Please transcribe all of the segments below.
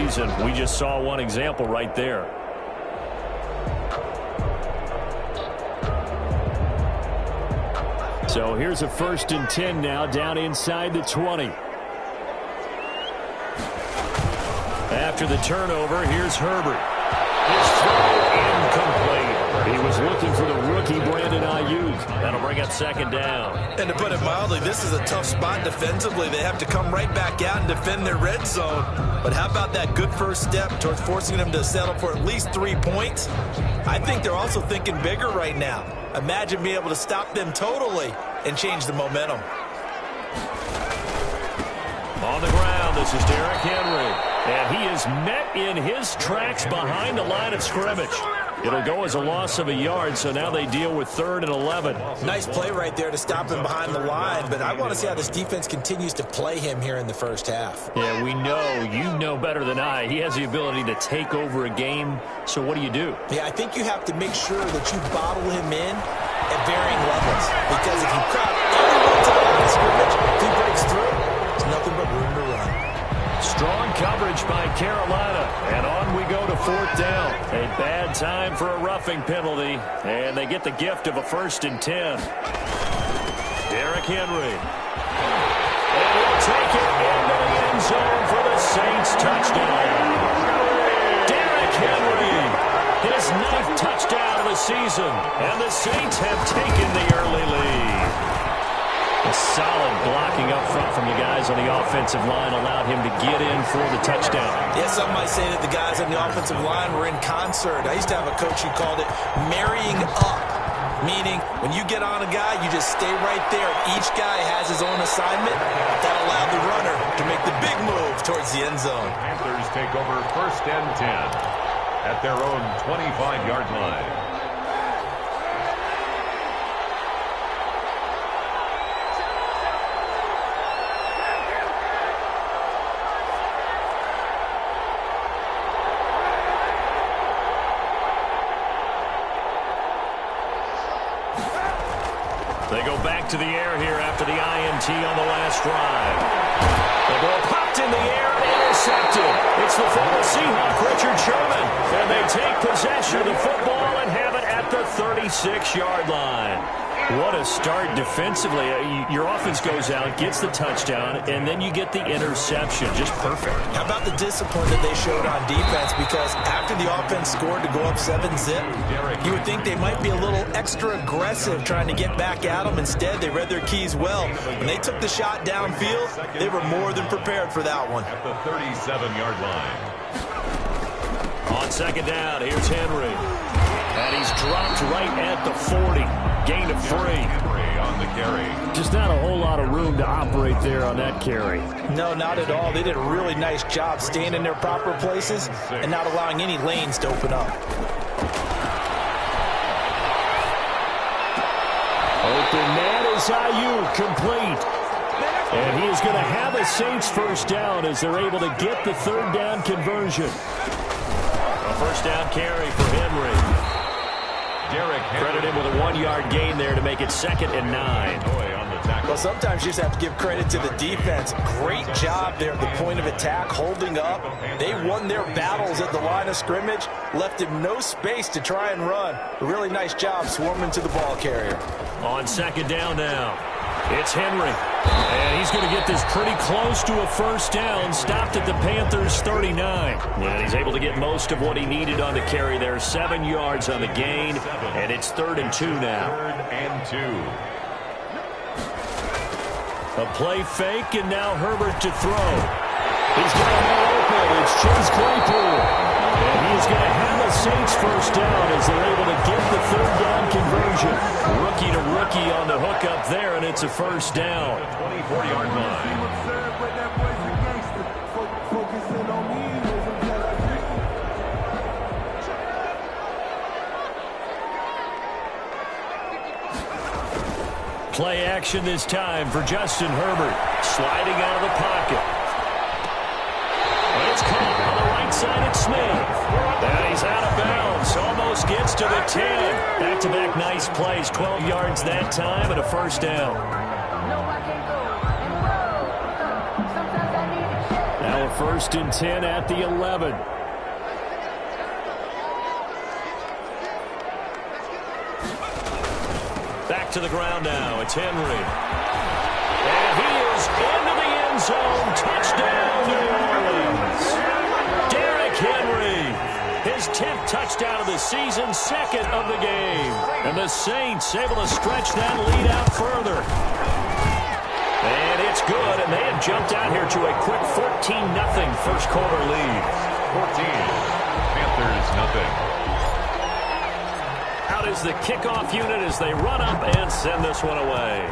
season. We just saw one example right there. So here's a 1st and 10 now, down inside the 20. After the turnover, here's Herbert. His throw incomplete. He was looking for the rookie Brandon Ayuk. That'll bring up 2nd down. And to put it mildly, this is a tough spot defensively. They have to come right back out and defend their red zone. But how about that good first step towards forcing them to settle for at least 3 points? I think they're also thinking bigger right now. Imagine being able to stop them totally and change the momentum. On the ground, this is Derrick Henry. And he is met in his tracks behind the line of scrimmage. It'll go as a loss of a yard, so now they deal with 3rd and 11. Nice play right there to stop him behind the line, but I want to see how this defense continues to play him here in the first half. Yeah, we know, you know better than I, he has the ability to take over a game, so what do you do? Yeah, I think you have to make sure that you bottle him in at varying levels, because if you crowd everyone to the line of scrimmage, if he breaks through, there's nothing but room to run. Strong coverage by Carolina, and on we go to 4th down. A bad time for a roughing penalty, and they get the gift of a 1st and 10. Derrick Henry. And he'll take it into the end zone for the Saints touchdown. Derrick Henry, his 9th touchdown of the season, and the Saints have taken the early lead. A solid blocking up front from the guys on the offensive line allowed him to get in for the touchdown. Yes, some might say that the guys on the offensive line were in concert. I used to have a coach who called it marrying up, meaning when you get on a guy, you just stay right there. Each guy has his own assignment. That allowed the runner to make the big move towards the end zone. Panthers take over 1st and 10 at their own 25-yard line. They go back to the air here after the INT on the last drive. The ball popped in the air and intercepted. It's the former Seahawk, Richard Sherman. And they take possession of the football and have it at the 36-yard line. What a start defensively. Your offense goes out, gets the touchdown, and then you get the interception. Just perfect. How about the discipline that they showed on defense? Because after the offense scored to go up 7-zip, you would think they might be a little extra aggressive trying to get back at them. Instead, they read their keys well. When they took the shot downfield, they were more than prepared for that one. At the 37-yard line. On 2nd down, here's Henry. And he's dropped right at the 40. Gain of 3. On the carry. Just not a whole lot of room to operate there on that carry. No, not at all. They did a really nice job staying in their proper places and not allowing any lanes to open up. Open man is Ayuk, complete. And he is going to have a Saints 1st down as they're able to get the 3rd down conversion. A 1st down carry for Henry. Credit him with a 1-yard gain there to make it 2nd and 9. Well, sometimes you just have to give credit to the defense. Great job there at the point of attack, holding up. They won their battles at the line of scrimmage, left him no space to try and run. A really nice job swarming to the ball carrier. On 2nd down now, it's Henry. And he's going to get this pretty close to a 1st down, stopped at the Panthers' 39. And he's able to get most of what he needed on the carry there. 7 yards on the gain, and it's 3rd and 2 now. 3rd and 2. A play fake, and now Herbert to throw. He's got a man open. It's Chase Claypool. And he's going to have a Saints 1st down as they're able to get the 3rd down conversion. Rookie to rookie on the hook up there, and it's a 1st down. 24-yard line. Play action this time for Justin Herbert. Sliding out of the pocket. And it's caught on the right side at Smith. And he's out of bounds. Almost gets to the 10. Back-to-back nice plays. 12 yards that time and a 1st down. Now a A 1st and 10 at the 11. Back to the ground now. It's Henry. And he is into the end zone. Touchdown, New Orleans. Derrick Henry. His 10th touchdown of the season, 2nd of the game. And the Saints able to stretch that lead out further. And it's good, and they have jumped out here to a quick 14-0 first quarter lead. 14. Panthers nothing. Out is the kickoff unit as they run up and send this one away.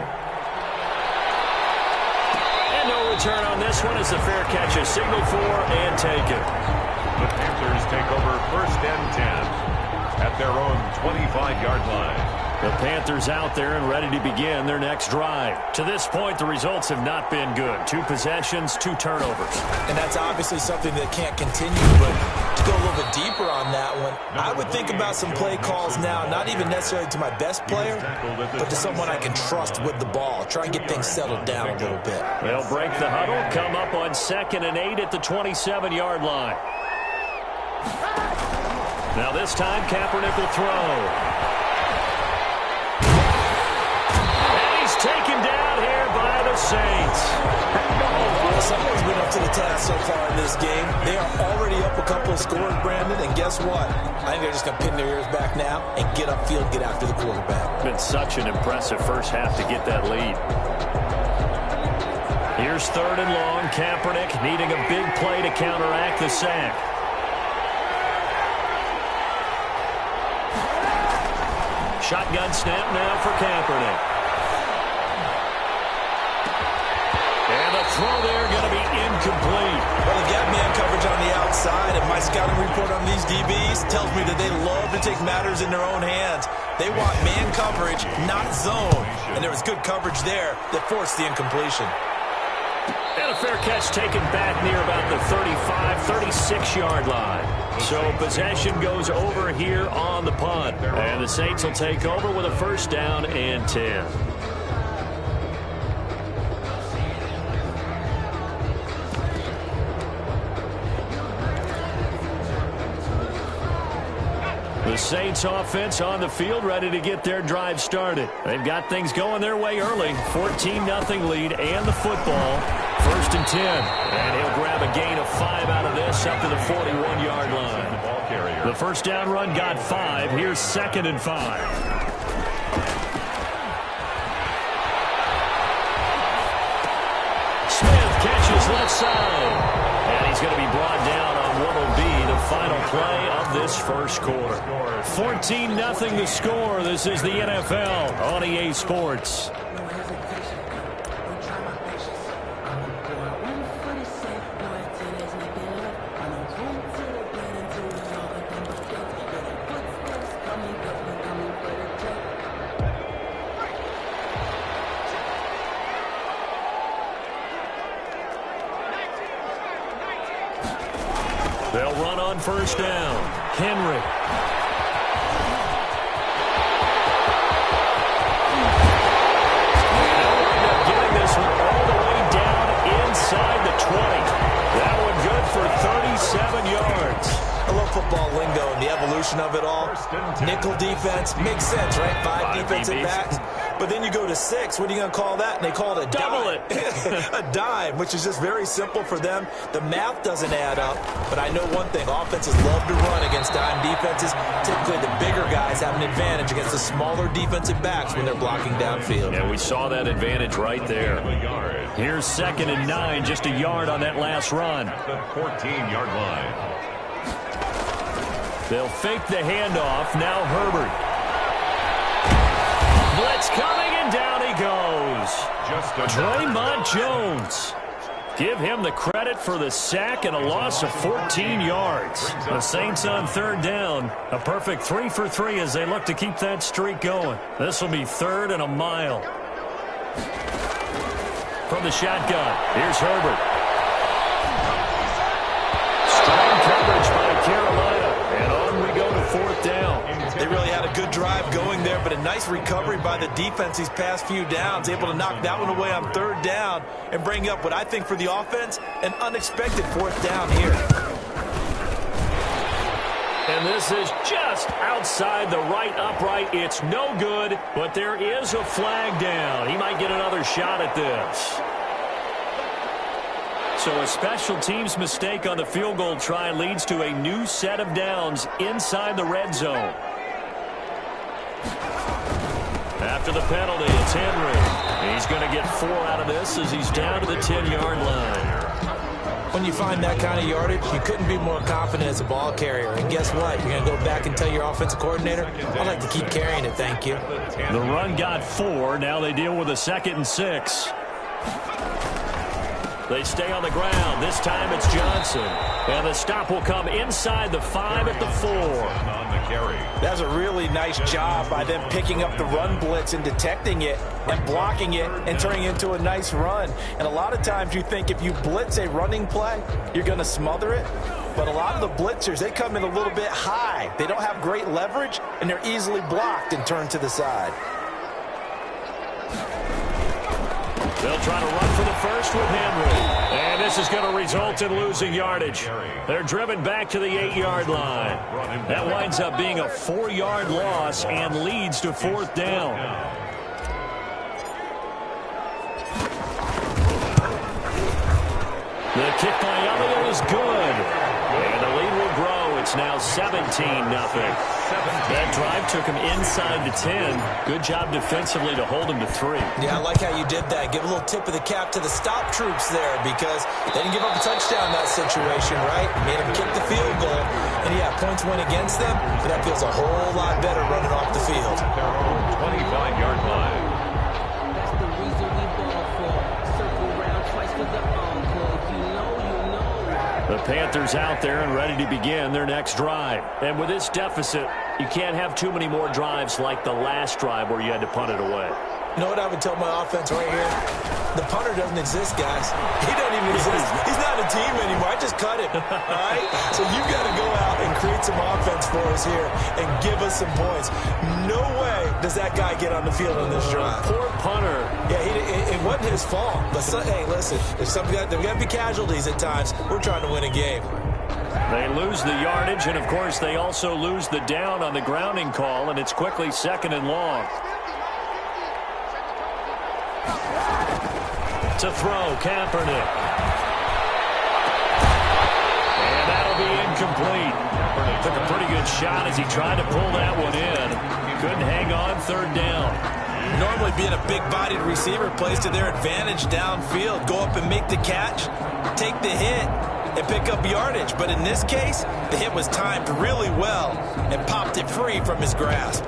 And no return on this one as the fair catch is signaled for and taken. The Panthers take over 1st and 10 at their own 25-yard line. The Panthers out there and ready to begin their next drive. To this point, the results have not been good. 2 possessions, 2 turnovers. And that's obviously something that can't continue, but to go a little bit deeper on that one, I would think about some play calls now, not even necessarily to my best player, but to someone I can trust with the ball. Try and get things settled down a little bit. They'll break the huddle, come up on 2nd and 8 at the 27-yard line. Now this time, Kaepernick will throw. Taken down here by the Saints. Someone's been up to the task so far in this game. They are already up a couple of scores, Brandon, and guess what? I think they're just going to pin their ears back now and get upfield, get after the quarterback. Been such an impressive first half to get that lead. Here's 3rd and long. Kaepernick needing a big play to counteract the sack. Shotgun snap now for Kaepernick. And the throw there going to be incomplete. Well, they got man coverage on the outside, and my scouting report on these DBs tells me that they love to take matters in their own hands. They want man coverage, not zone. And there was good coverage there that forced the incompletion. And a fair catch taken back near about the 35, 36-yard line. So possession goes over here on the punt. And the Saints will take over with a 1st down and 10. The Saints offense on the field ready to get their drive started. They've got things going their way early. 14-0 lead and the football. 1st and 10. And he'll grab a gain of 5 out of this up to the 41-yard line. The 1st down run got 5. Here's 2nd and 5. Smith catches left side. And he's going to be brought down on what will be the final play of this first quarter. 14-0 the score. This is the NFL on EA Sports. They'll run on 1st down. Henry. They'll wind up getting this one all the way down inside the 20. That one good for 37 yards. I love football lingo and the evolution of it all. Nickel defense makes sense, right? 5 defensive backs. But then you go to 6. What are you going to call that? And they call it a double dime. A dime, which is just very simple for them. The math doesn't add up. But I know one thing. Offenses love to run against dime defenses. Typically, the bigger guys have an advantage against the smaller defensive backs when they're blocking downfield. Yeah, we saw that advantage right there. Here's 2nd and 9. Just a yard on that last run. The 14-yard line. They'll fake the handoff. Now Herbert. Blitz coming, and down he goes. Draymond Jones. Give him the credit for the sack and a loss of 14 yards. The Saints on 3rd down. A perfect 3 for 3 as they look to keep that streak going. This will be 3rd and a mile. From the shotgun, here's Herbert. Strong coverage by Carolina. And on we go to 4th down. They really had a good drive going there, but a nice recovery by the defense these past few downs, able to knock that one away on third down and bring up what I think for the offense, an unexpected fourth down here. And this is just outside the right upright. It's no good, but there is a flag down. He might get another shot at this. So a special teams mistake on the field goal try leads to a new set of downs inside the red zone. After the penalty, it's Henry. He's going to get 4 out of this as he's down to the 10-yard line. When you find that kind of yardage, you couldn't be more confident as a ball carrier. And guess what? You're going to go back and tell your offensive coordinator, I'd like to keep carrying it, thank you. The run got 4. Now they deal with a 2nd and 6. They stay on the ground. This time it's Johnson. And the stop will come inside the 5 at the 4. That's a really nice job by them picking up the run blitz and detecting it and blocking it and turning it into a nice run. And a lot of times you think if you blitz a running play, you're going to smother it. But a lot of the blitzers, they come in a little bit high. They don't have great leverage, and they're easily blocked and turned to the side. They'll try to run for the first with Henry. And this is going to result in losing yardage. They're driven back to the 8-yard line. That winds up being a 4-yard loss and leads to 4th down. The kick by Elliott is good. And the lead will grow. It's now 17-0. That drive took him inside the 10. Good job defensively to hold him to 3. Yeah, I like how you did that. Give a little tip of the cap to the stop troops there because they didn't give up a touchdown in that situation, right? Made them kick the field goal. And, yeah, points went against them, but that feels a whole lot better running off the field. Their own 25-yard line. That's the reason we ball for. Circle round twice with the encore. You know. The Panthers out there and ready to begin their next drive. And with this deficit, you can't have too many more drives like the last drive where you had to punt it away. You know what I would tell my offense right here? The punter doesn't exist, guys. He doesn't even exist. He's not a team anymore. I just cut him, all right? So you've got to go out and create some offense for us here and give us some points. No way does that guy get on the field on this drive. Poor punter. Yeah, it wasn't his fault. But, hey, listen, there's got to be casualties at times. We're trying to win a game. They lose the yardage, and, of course, they also lose the down on the grounding call, and it's quickly 2nd and long. To throw, Kaepernick. And that'll be incomplete. Took a pretty good shot as he tried to pull that one in. Couldn't hang on 3rd down. Normally being a big-bodied receiver plays to their advantage downfield. Go up and make the catch, take the hit, and pick up yardage. But in this case, the hit was timed really well and popped it free from his grasp.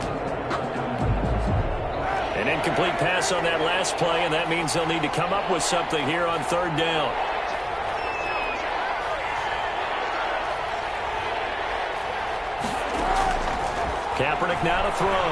An incomplete pass on that last play, and that means they'll need to come up with something here on 3rd down. Kaepernick now to throw.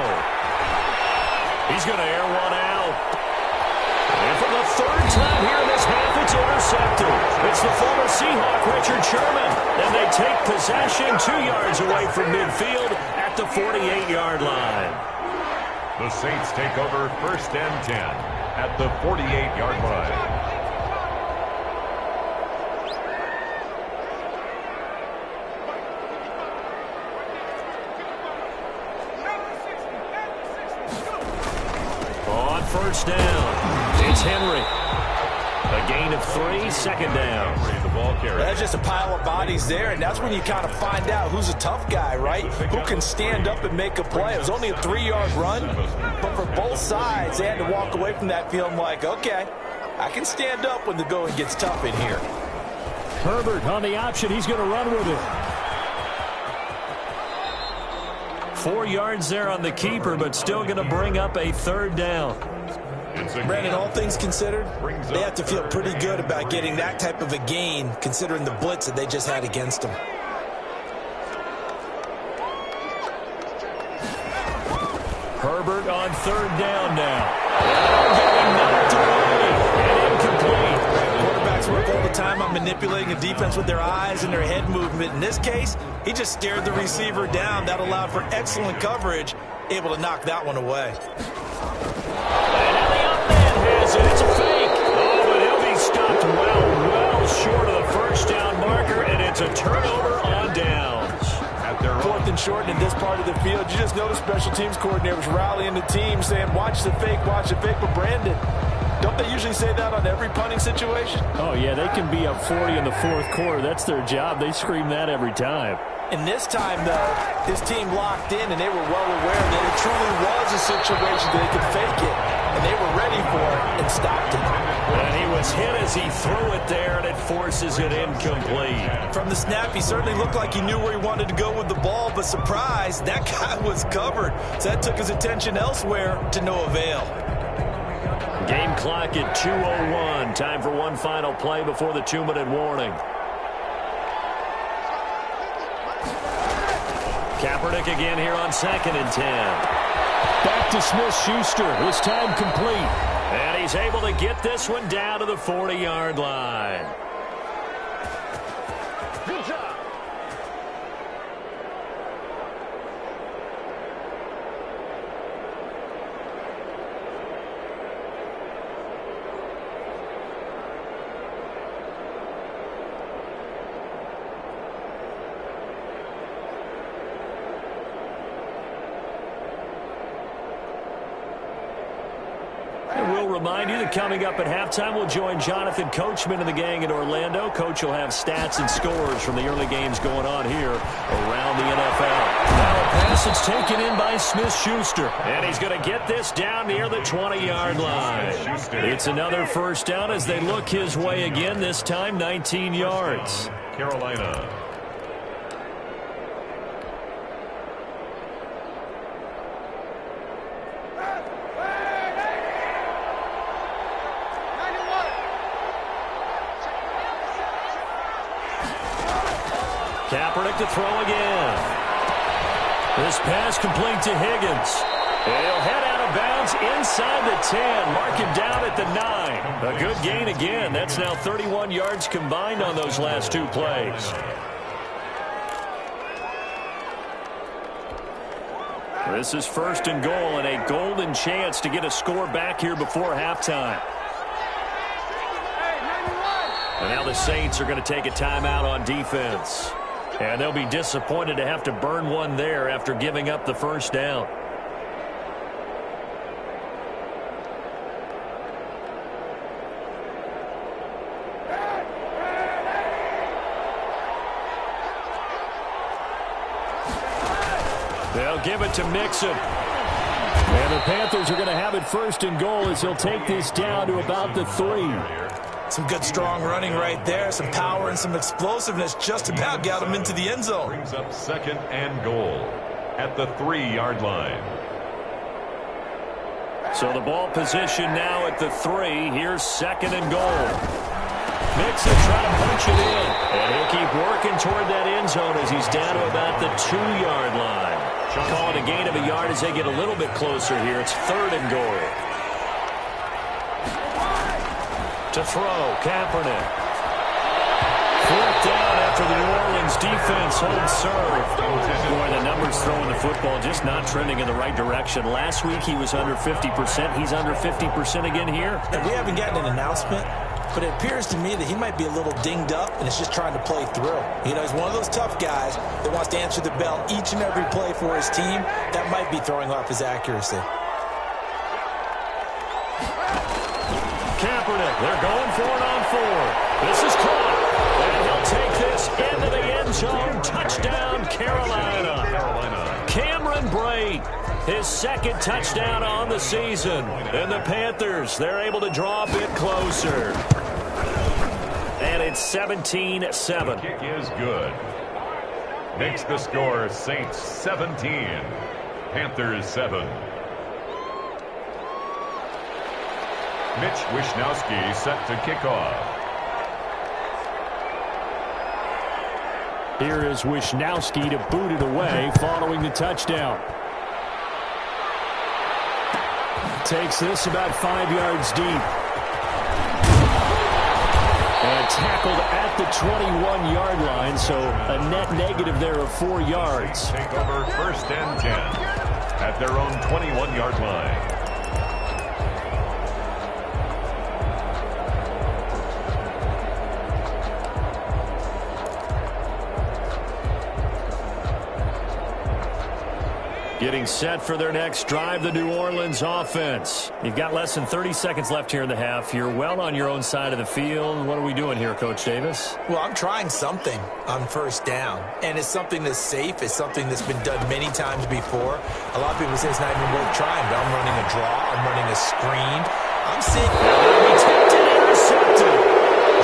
He's going to air one out. And for the 3rd time here in this half, it's intercepted. It's the former Seahawk, Richard Sherman. And they take possession 2 yards away from midfield at the 48-yard line. The Saints take over 1st and 10 at the 48-yard line. On 1st down, it's Henry. A gain of 3, 2nd down. The ball carrier. That's just a pile of bodies there, and that's when you kind of find out who's a tough guy, right? Who can stand up and make a play. It was only a 3-yard run, but for both sides, they had to walk away from that feeling like, okay, I can stand up when the going gets tough in here. Herbert on the option. He's going to run with it. 4 yards there on the keeper, but still going to bring up a 3rd down. Brandon, all things considered, they have to feel pretty good about getting that type of a gain, considering the blitz that they just had against them. Herbert on 3rd down now. Getting knocked away and incomplete. Quarterbacks work all the time on manipulating a defense with their eyes and their head movement. In this case, he just stared the receiver down. That allowed for excellent coverage able to knock that one away. And now the up man has it. It's a fake. Oh, but he'll be stopped well short of the first down marker, and it's a turnover on downs. Fourth and short in this part of the field. You just notice special teams coordinators rallying the team saying, watch the fake. But Brandon, don't they usually say that on every punting situation? Oh, yeah, they can be up 40 in the fourth quarter. That's their job. They scream that every time. And this time, though, this team locked in, and they were well aware that it truly was a situation that they could fake it, and they were ready for it and stopped it. And he was hit as he threw it there, and it forces it incomplete. From the snap, he certainly looked like he knew where he wanted to go with the ball, but surprise, that guy was covered. So that took his attention elsewhere to no avail. Game clock at 2:01. Time for one final play before the 2-minute warning. Kaepernick again here on 2nd and 10. Back to Smith-Schuster. His time complete. And he's able to get this one down to the 40-yard line. Good job. We'll remind you that coming up at halftime, we'll join Jonathan Coachman and the gang in Orlando. Coach will have stats and scores from the early games going on here around the NFL. Now a pass that's taken in by Smith-Schuster. And he's going to get this down near the 20-yard line. It's another first down as they look his way again, this time 19 yards. Carolina. Kaepernick to throw again. This pass complete to Higgins. He'll head out of bounds inside the 10. Mark him down at the 9. A good gain again. That's now 31 yards combined on those last two plays. This is 1st and goal and a golden chance to get a score back here before halftime. And now the Saints are going to take a timeout on defense. And they'll be disappointed to have to burn one there after giving up the first down. They'll give it to Mixon. And the Panthers are going to have it 1st and goal as he'll take this down to about the 3. Some good, strong running right there. Some power and some explosiveness just about got him into the end zone. Brings up 2nd and goal at the 3-yard line. So the ball position now at the 3. Here's 2nd and goal. Mixon trying to punch it in. And he'll keep working toward that end zone as he's down to about the 2-yard line. Call it a gain of a yard as they get a little bit closer here. It's 3rd and goal. To throw, Kaepernick. 4th down after the New Orleans defense holds serve. Boy, the numbers throwing the football just not trending in the right direction. Last week he was under 50%. He's under 50% again here. And we haven't gotten an announcement, but it appears to me that he might be a little dinged up and is just trying to play through. You know, he's one of those tough guys that wants to answer the bell each and every play for his team. That might be throwing off his accuracy. Kaepernick, they're going for it on 4. This is caught. And he'll take this into the end zone. Touchdown, Carolina. Cameron Brate, his 2nd touchdown on the season. And the Panthers, they're able to draw a bit closer. And it's 17-7. Kick is good. Makes the score Saints 17, Panthers 7. Mitch Wishnowsky set to kick off. Here is Wishnowsky to boot it away following the touchdown. Takes this about 5 yards deep. And tackled at the 21-yard line, so a net negative there of 4 yards. Take over 1st and 10. at their own 21-yard line. Getting set for their next drive, the New Orleans offense. You've got less than 30 seconds left here in the half. You're well on your own side of the field. What are we doing here, Coach Davis? Well, I'm trying something on first down, and it's something that's safe. It's something that's been done many times before. A lot of people say it's not even worth trying, but I'm running a draw. I'm running a screen. I'm seeing... Intercepted.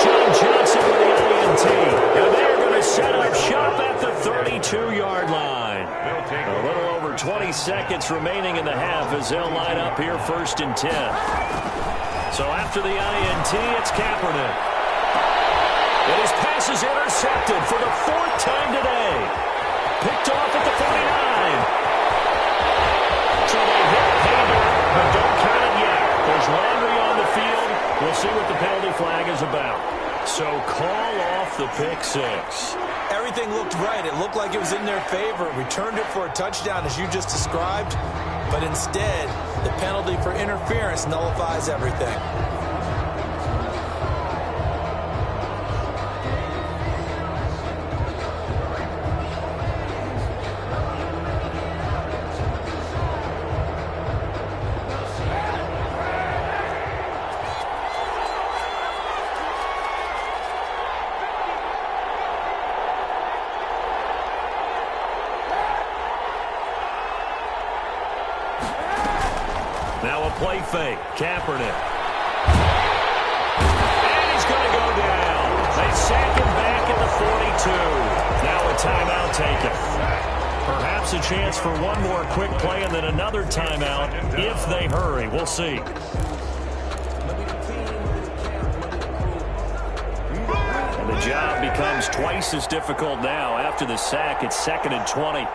John Johnson with the INT. And they're going to set up shop at the 32-yard line. A little over 20 seconds remaining in the half as they'll line up here first and 10. So after the INT, it's Kaepernick. And his pass is intercepted for the fourth time today. Picked off at the 49. So they hit pay dirt, but don't count it yet. There's Landry on the field. We'll see what the penalty flag is about. So call off the pick six. Everything looked right. It looked like it was in their favor. Returned it for a touchdown, as you just described. But instead, the penalty for interference nullifies everything. Now a play fake. Kaepernick. And he's going to go down. They sack him back at the 42. Now a timeout taken. Perhaps a chance for one more quick play and then another timeout if they hurry. We'll see. And the job becomes twice as difficult now. After the sack, it's 2nd and 20.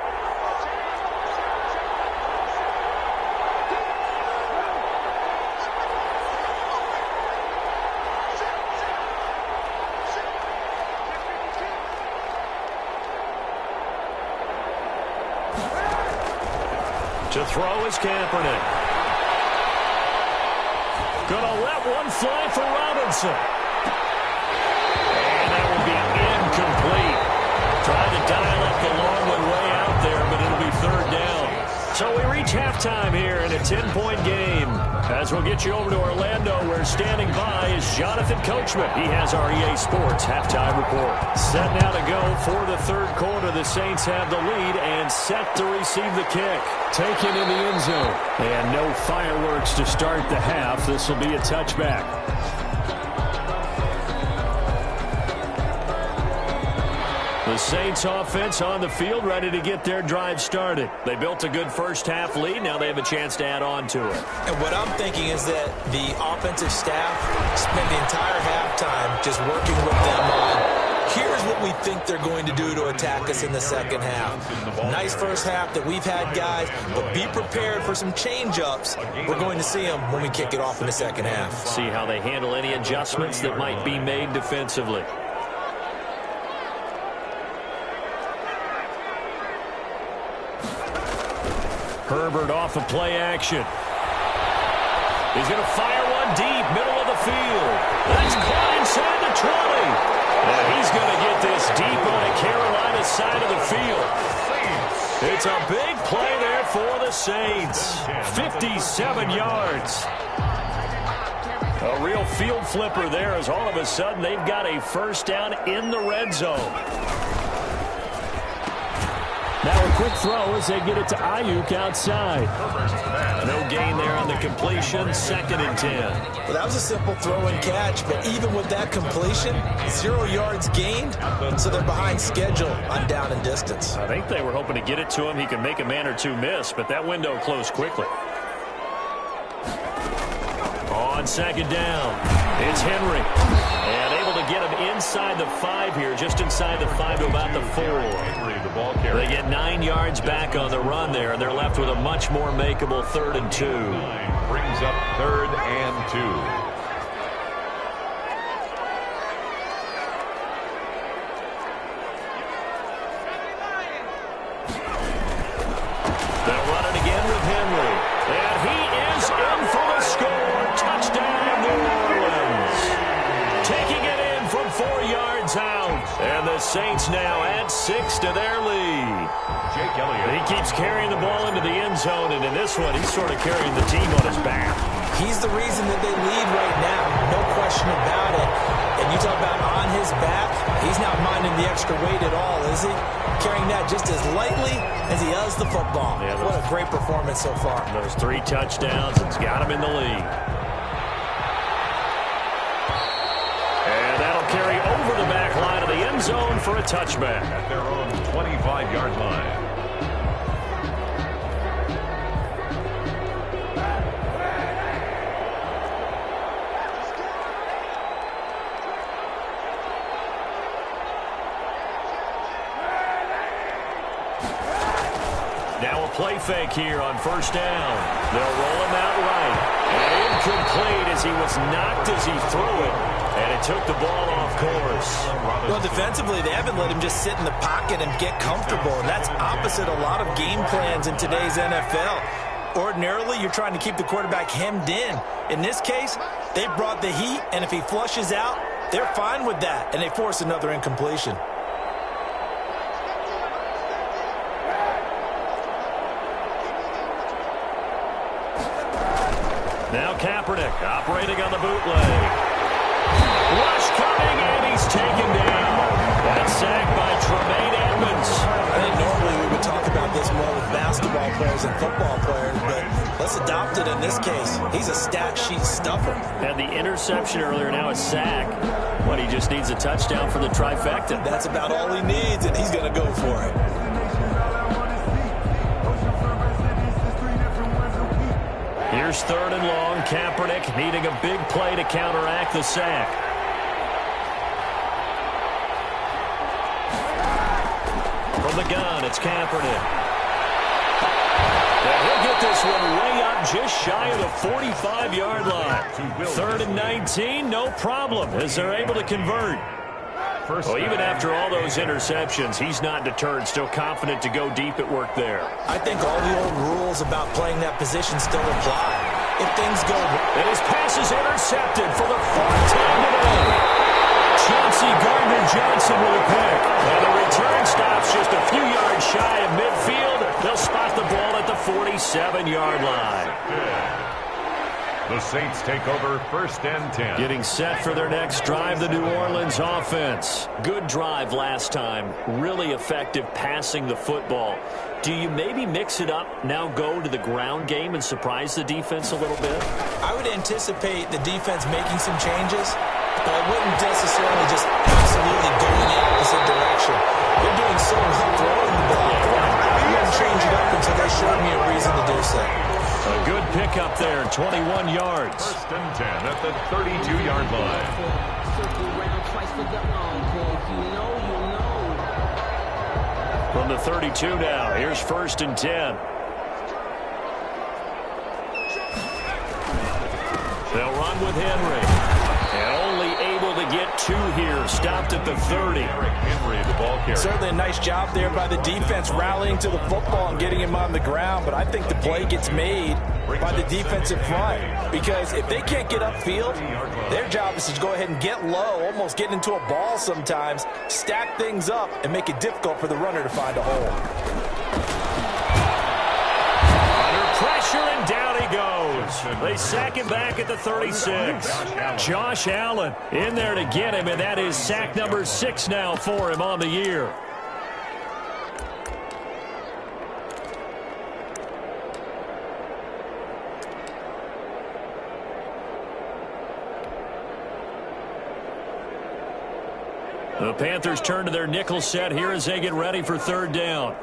To throw is Kaepernick. Gonna let one fly for Robinson. And that will be incomplete. Trying to dial up the long one way out there, but it'll be third down. So we reach halftime here in a 10-point game. As we'll get you over to Orlando, where standing by is Jonathan Coachman. He has our EA Sports halftime report. Set now to go for the third quarter. The Saints have the lead and set to receive the kick. Taken in the end zone. And no fireworks to start the half. This will be a touchback. The Saints offense on the field, ready to get their drive started. They built a good first half lead. Now they have a chance to add on to it. And what I'm thinking is that the offensive staff spent the entire halftime just working with them on, here's what we think they're going to do to attack us in the second half. Nice first half that we've had, guys, but be prepared for some change-ups. We're going to see them when we kick it off in the second half. See how they handle any adjustments that might be made defensively. Herbert off of play action. He's going to fire one deep, middle of the field. That's caught inside the 20. And he's going to get this deep on the Carolina side of the field. It's a big play there for the Saints. 57 yards. A real field flipper there as all of a sudden they've got a first down in the red zone. Now a quick throw as they get it to Ayuk outside. No gain there on the completion, 2nd and 10. Well, that was a simple throw and catch, but even with that completion, 0 yards gained, so they're behind schedule on down and distance. I think they were hoping to get it to him. He could make a man or two miss, but that window closed quickly. On 2nd down, it's Henry. And able to get him inside the 5 here, just inside the 5 to about the 4. They get 9 yards back on the run there, and they're left with a much more makeable 3rd and 2. Brings up 3rd and 2. They'll run it again with Saints now add 6 to their lead. Jake Elliott. He keeps carrying the ball into the end zone, and in this one, he's sort of carrying the team on his back. He's the reason that they lead right now, no question about it. And you talk about on his back, he's not minding the extra weight at all, is he? Carrying that just as lightly as he does the football. Yeah, what a great performance so far. Those 3 touchdowns, it's got him in the lead. And that'll carry over the back line of the end zone for a touchback. At their own 25-yard line. Now a play fake here on first down. They'll roll him out right. And incomplete as he was knocked as he threw it. And it took the ball off course. Well, defensively, they haven't let him just sit in the pocket and get comfortable. And that's opposite a lot of game plans in today's NFL. Ordinarily, you're trying to keep the quarterback hemmed in. In this case, they brought the heat, and if he flushes out, they're fine with that. And they force another incompletion. Now Kaepernick operating on the bootleg. Rush coming, and he's taken down. That's sacked by Tremaine Edmonds. I think normally we would talk about this more with basketball players and football players, but let's adopt it in this case. He's a stat sheet stuffer. Had the interception earlier, now a sack. What, he just needs a touchdown for the trifecta. That's about all he needs, and he's going to go for it. Here's 3rd and long. Kaepernick needing a big play to counteract the sack. From the gun, it's Kaepernick. And he'll get this one way up just shy of the 45-yard line. 3rd and 19, no problem, as they're able to convert. Well, even after all those interceptions, he's not deterred, still confident to go deep at work there. I think all the old rules about playing that position still apply. If things go... And his pass is intercepted for the 4th time today. Chauncey Gardner-Johnson with a pick. And the return stops just a few yards shy of midfield. They'll spot the ball at the 47-yard line. The Saints take over 1st and 10. Getting set for their next drive, the New Orleans offense. Good drive last time. Really effective passing the football. Do you maybe mix it up, now go to the ground game and surprise the defense a little bit? I would anticipate the defense making some changes, but I wouldn't necessarily just absolutely go in the opposite direction. They're doing so well throwing the ball. I wouldn't change it up until they showed me a reason to do so. A good pickup there, 21 yards. 1st and 10 at the 32-yard line. Circle around twice for the encore. You know. From the 32 now, here's 1st and 10. They'll run with Henry. And only able to get 2 here. Stopped at the 30. Henry, the ball carrier. Certainly a nice job there by the defense rallying to the football and getting him on the ground, but I think the play gets made by the defensive front, because if they can't get upfield, their job is to go ahead and get low, almost get into a ball sometimes, stack things up, and make it difficult for the runner to find a hole. Under pressure, and down he goes. They sack him back at the 36. Josh Allen in there to get him, and that is sack number 6 now for him on the year. The Panthers turn to their nickel set here as they get ready for 3rd down.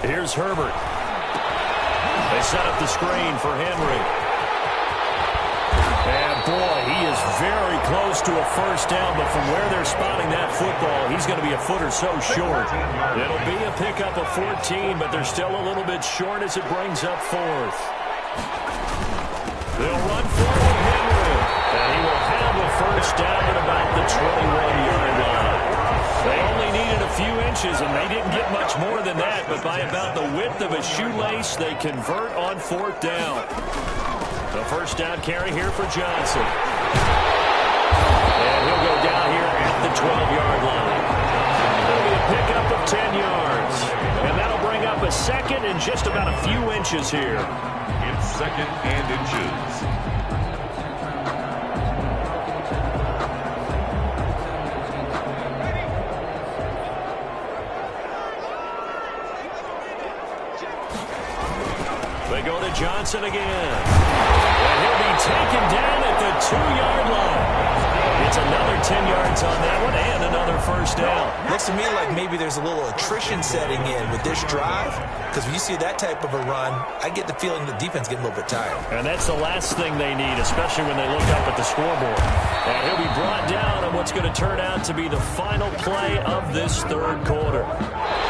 Here's Herbert. They set up the screen for Henry. And boy, he is very close to a 1st down, but from where they're spotting that football, he's going to be a foot or so short. It'll be a pickup of 14, but they're still a little bit short as it brings up 4th. They'll run forward Henry, and he will have a 1st down at about the 21-yard line. They only needed a few inches, and they didn't get much more than that, but by about the width of a shoelace, they convert on 4th down. The 1st down carry here for Johnson. just about a few inches here. It's 2nd and inches. They go to Johnson again. And he'll be taken down at the 2-yard line. It's another 10 yards on that one and another first down. Looks to me like maybe there's a little attrition setting in with this drive, because when you see that type of a run, I get the feeling the defense getting a little bit tired. And that's the last thing they need, especially when they look up at the scoreboard. And he'll be brought down on what's going to turn out to be the final play of this third quarter.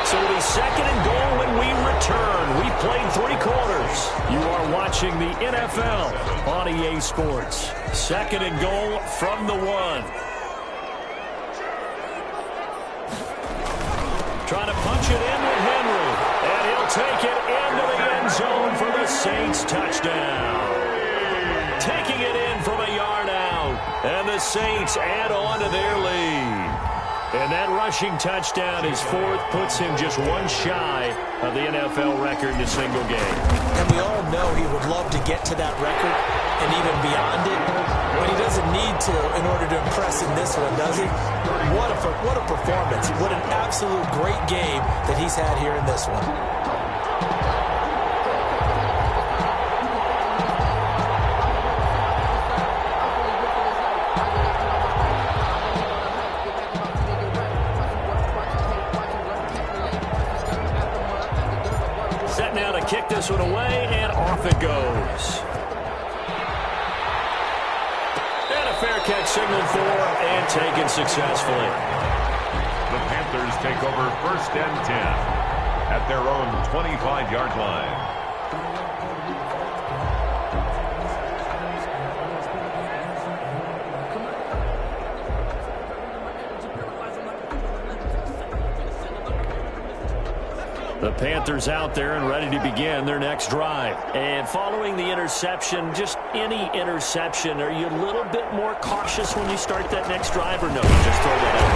So it'll be 2nd and goal when we return. We've played 3 quarters. You are watching the NFL on EA Sports. 2nd and goal from the 1. Trying to punch it in with Henry. And he'll take it into the end zone for the Saints touchdown. Taking it in from a yard out. And the Saints add on to their lead. And that rushing touchdown, his 4th, puts him just one shy of the NFL record in a single game. And we all know he would love to get to that record and even beyond it, but he doesn't need to in order to impress in this one, does he? What a performance. What an absolute great game that he's had here in this one. Kick this one away, and off it goes. And a fair catch signaled for and taken successfully. The Panthers take over 1st and 10 at their own 25-yard line. The Panthers out there and ready to begin their next drive. And following the interception, just any interception, are you a little bit more cautious when you start that next drive, or no, you just throw that out?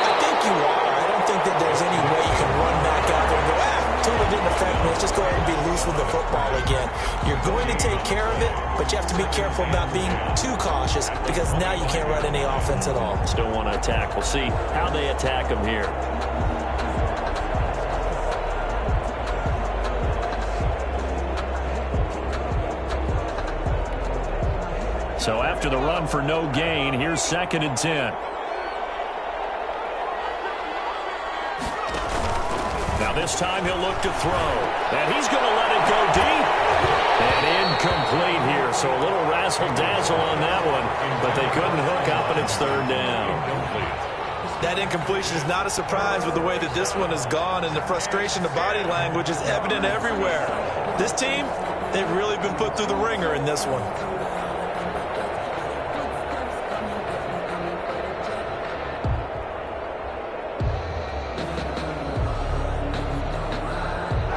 I think you are. I don't think that there's any way you can run back out there and go, totally didn't affect me. Let's just go ahead and be loose with the football again. You're going to take care of it, but you have to be careful about being too cautious, because now you can't run any offense at all. Still want to attack. We'll see how they attack them here. So after the run for no gain, here's 2nd and 10. Now this time he'll look to throw. And he's going to let it go deep. And incomplete here. So a little razzle-dazzle on that one. But they couldn't hook up, and it's 3rd down. That incompletion is not a surprise with the way that this one has gone, and the frustration of body language is evident everywhere. This team, they've really been put through the ringer in this one.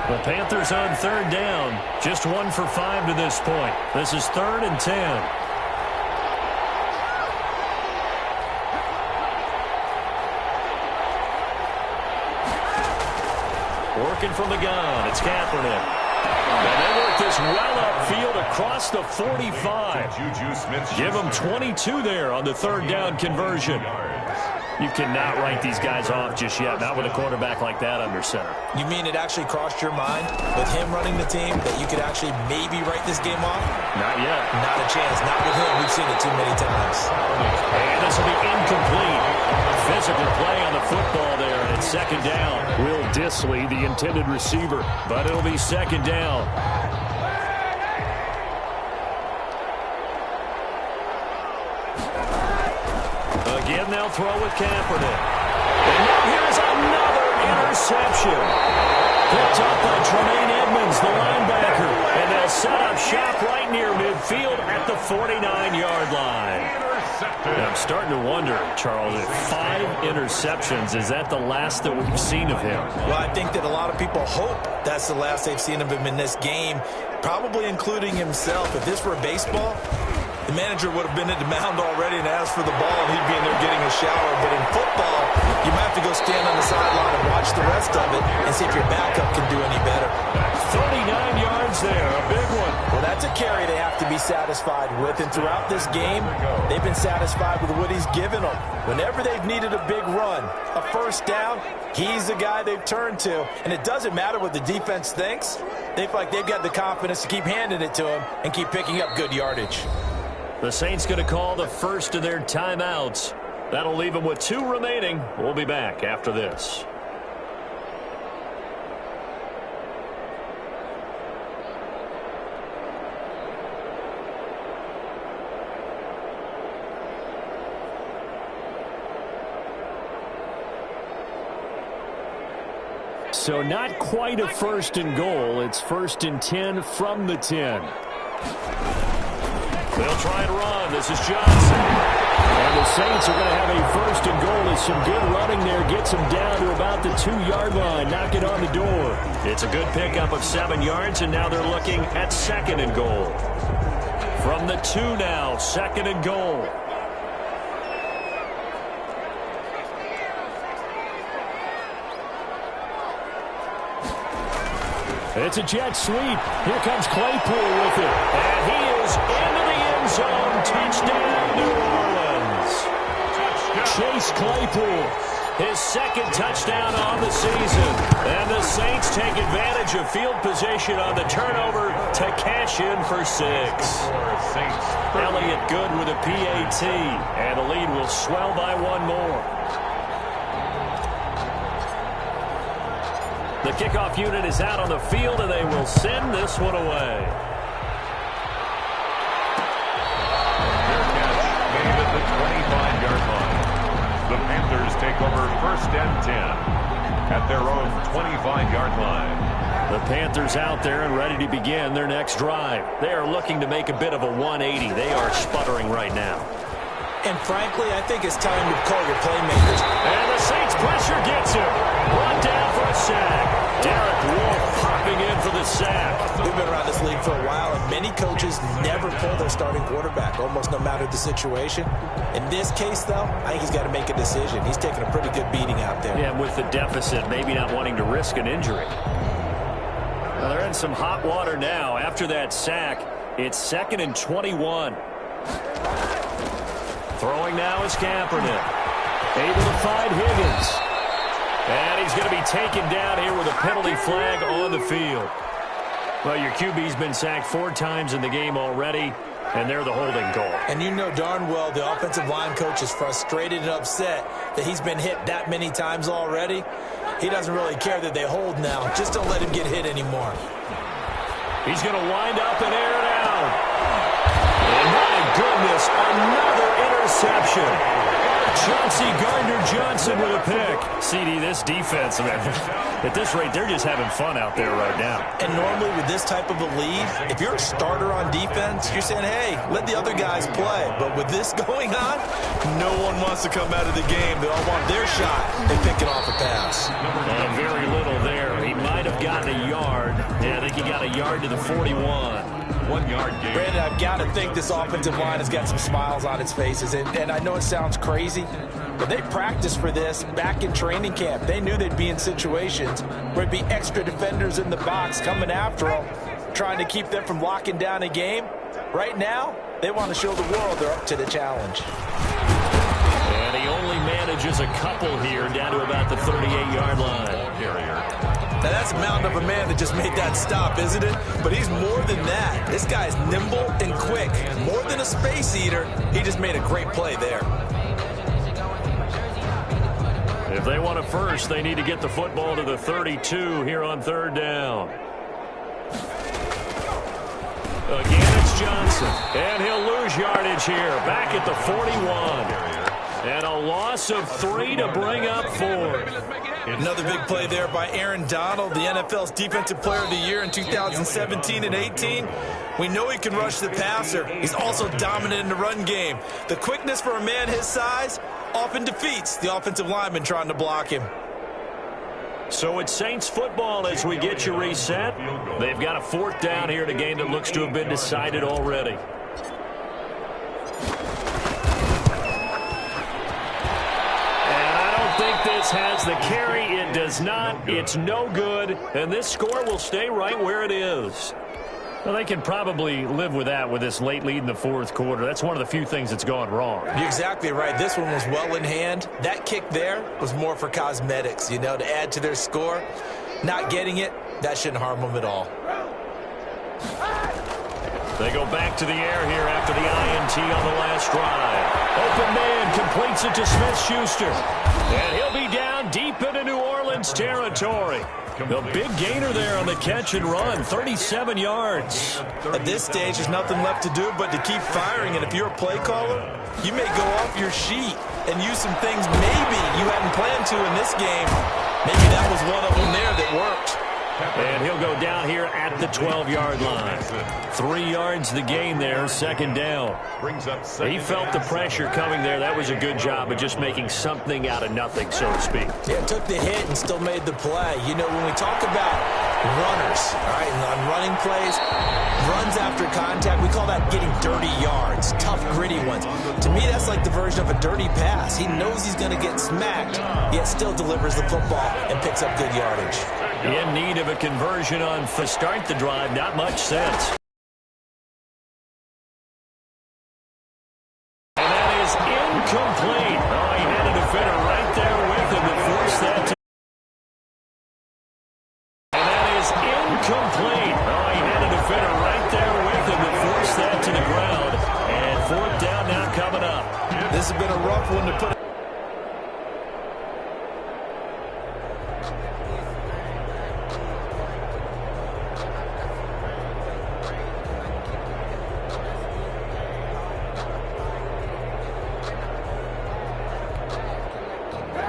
The Panthers on 3rd down. Just 1 for 5 to this point. This is 3rd and 10. Working from the gun. It's Kaepernick. And they work this well upfield across the 45. Give them 22 there on the 3rd down conversion. You cannot write these guys off just yet, not with a quarterback like that under center. You mean it actually crossed your mind with him running the team that you could actually maybe write this game off? Not yet. Not a chance. Not with him. We've seen it too many times. And this will be incomplete. Physical play on the football there, and it's 2nd down. Will Dissly, the intended receiver, but it'll be 2nd down. Again, they'll throw with Kaepernick. And now here's another interception. Picked up by Tremaine Edmonds, the linebacker. And they'll set up shop right near midfield at the 49-yard line. I'm starting to wonder, Charles, if 5 interceptions, is that the last that we've seen of him? Well, I think that a lot of people hope that's the last they've seen of him in this game, probably including himself. If this were baseball, the manager would have been at the mound already and asked for the ball, and he'd be in there getting a shower. But in football, you might have to go stand on the sideline and watch watch the rest of it and see if your backup can do any better. 39 yards there, a big one. Well, that's a carry they have to be satisfied with, and throughout this game, they've been satisfied with what he's given them. Whenever they've needed a big run, a first down, he's the guy they've turned to. And it doesn't matter what the defense thinks. They feel like they've got the confidence to keep handing it to him and keep picking up good yardage. The Saints going to call the first of their timeouts. That'll leave them with 2 remaining. We'll be back after this. So not quite a first and goal. It's 1st and 10 from the 10. They'll try and run. This is Johnson. And the Saints are going to have a 1st and goal. There's some good running there. Gets them down to about the 2-yard line. Knock it on the door. It's a good pickup of 7 yards, and now they're looking at 2nd and goal. From the 2 now, 2nd and goal. It's a jet sweep. Here comes Claypool with it. And he is into the end zone. Touchdown, New Orleans. Chase Claypool, his 2nd touchdown on the season. And the Saints take advantage of field position on the turnover to cash in for 6. Elliott good with a PAT. And the lead will swell by 1 more. The kickoff unit is out on the field, and they will send this one away. Their catch made at the 25-yard line. The Panthers take over 1st and 10 at their own 25-yard line. The Panthers out there and ready to begin their next drive. They are looking to make a bit of a 180. They are sputtering right now. And frankly, I think it's time to call your playmakers. And the Saints pressure gets him. Brought down for a sack. Derek Wolfe popping in for the sack. We've been around this league for a while, and many coaches never pull their starting quarterback, almost no matter the situation. In this case, though, I think he's got to make a decision. He's taking a pretty good beating out there. Yeah, with the deficit, maybe not wanting to risk an injury. Well, they're in some hot water now. After that sack, it's 2nd and 21. Throwing now is Kaepernick. Able to find Higgins. And he's going to be taken down here with a penalty flag on the field. Well, your QB's been sacked 4 times in the game already, and they're the holding goal. And you know darn well the offensive line coach is frustrated and upset that he's been hit that many times already. He doesn't really care that they hold now. Just don't let him get hit anymore. He's going to wind up and air it out. And my goodness, another interception. Chauncey Gardner-Johnson with a pick. CD, this defense, man, at this rate, they're just having fun out there right now. And normally with this type of a lead, if you're a starter on defense, you're saying, hey, let the other guys play. But with this going on, no one wants to come out of the game. They all want their shot and picking off a pass. Very little there. He might have gotten a yard. Yeah, I think he got a yard to the 41. 1 yard gain. Brandon, I've got to think this offensive line has got some smiles on its faces. And I know it sounds crazy, but they practiced for this back in training camp. They knew they'd be in situations where it'd be extra defenders in the box coming after them, trying to keep them from locking down a game. Right now, they want to show the world they're up to the challenge. And he only manages a couple here down to about the 38-yard line. Now that's a mountain of a man that just made that stop, isn't it? But he's more than that. This guy's nimble and quick. More than a space eater, he just made a great play there. If they want a first, they need to get the football to the 32 here on 3rd down. Again, it's Johnson. And he'll lose yardage here. Back at the 41. And a loss of 3 to bring up 4. Another big play there by Aaron Donald, the NFL's Defensive Player of the Year in 2017 and 18. We know he can rush the passer. He's also dominant in the run game. The quickness for a man his size often defeats the offensive lineman trying to block him. So it's Saints football as we get you reset. They've got a 4th down here in a game that looks to have been decided already. this has the carry. It does not. It's no good. And this score will stay right where it is. Well, they can probably live with that with this late lead in the fourth quarter. That's one of the few things that's gone wrong. You're exactly right. This one was well in hand. That kick there was more for cosmetics, you know, to add to their score. Not getting it, that shouldn't harm them at all. They go back to the air here after the INT on the last drive. Open man completes it to Smith-Schuster. And he'll be down deep into New Orleans territory. The big gainer there on the catch and run, 37 yards. At this stage, there's nothing left to do but to keep firing. And if you're a play caller, you may go off your sheet and use some things maybe you hadn't planned to in this game. Maybe that was one of them there that worked. And he'll go down here at the 12-yard line. 3 yards the gain there, second down. He felt the pressure coming there. That was a good job of just making something out of nothing, so to speak. Yeah, took the hit and still made the play. You know, when we talk about runners, all right, and on running plays, runs after contact, we call that getting dirty yards, tough, gritty ones. To me, that's like the version of a dirty pass. He knows he's going to get smacked, yet still delivers the football and picks up good yardage. In need of a conversion on to start the drive, not much sense. And that is incomplete. Oh, he had a defender right there with him that forced that to... And that is incomplete. Oh, he had a defender right there with him that forced that to the ground. And fourth down now coming up. This has been a rough one to put.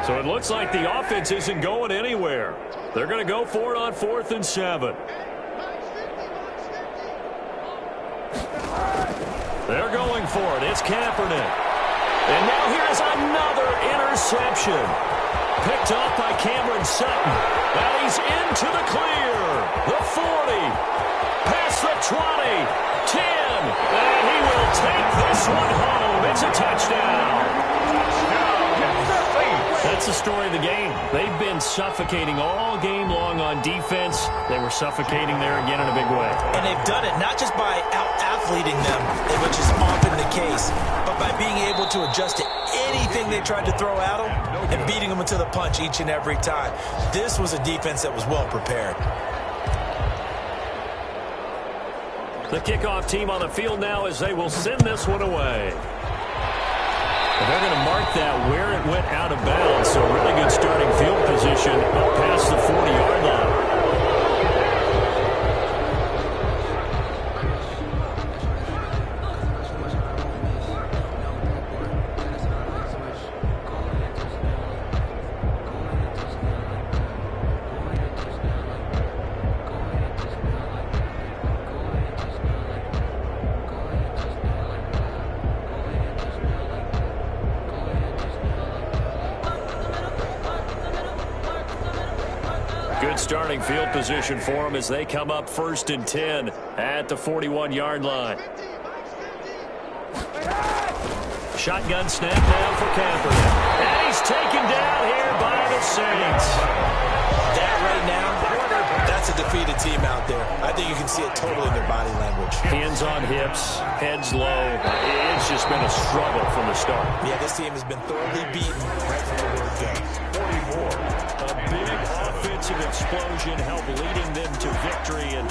So it looks like the offense isn't going anywhere. They're going to go for it on 4th and 7. They're going for it. It's Kaepernick. And now here's another interception. Picked off by Cameron Sutton. Now he's into the clear. The 40. Past the 20. 10. And he will take this one home. It's a touchdown. That's the story of the game. They've been suffocating all game long on defense. They were suffocating there again in a big way. And they've done it not just by out-athleting them, which is often the case, but by being able to adjust to anything they tried to throw at them and beating them into the punch each and every time. This was a defense that was well prepared. The kickoff team on the field now as they will send this one away. They're going to mark that where it went out of bounds, so really good starting field position up past the 40-yard line. Good starting field position for them as they come up 1st and 10 at the 41-yard line. Shotgun snap now for Kaepernick. And he's taken down here by the Saints. That right now, that's a defeated team out there. I think you can see it totally in their body language. Hands on hips, heads low. It's just been a struggle from the start. Yeah, this team has been thoroughly beaten right from the word go. 44. A big offensive explosion helped leading them to victory. And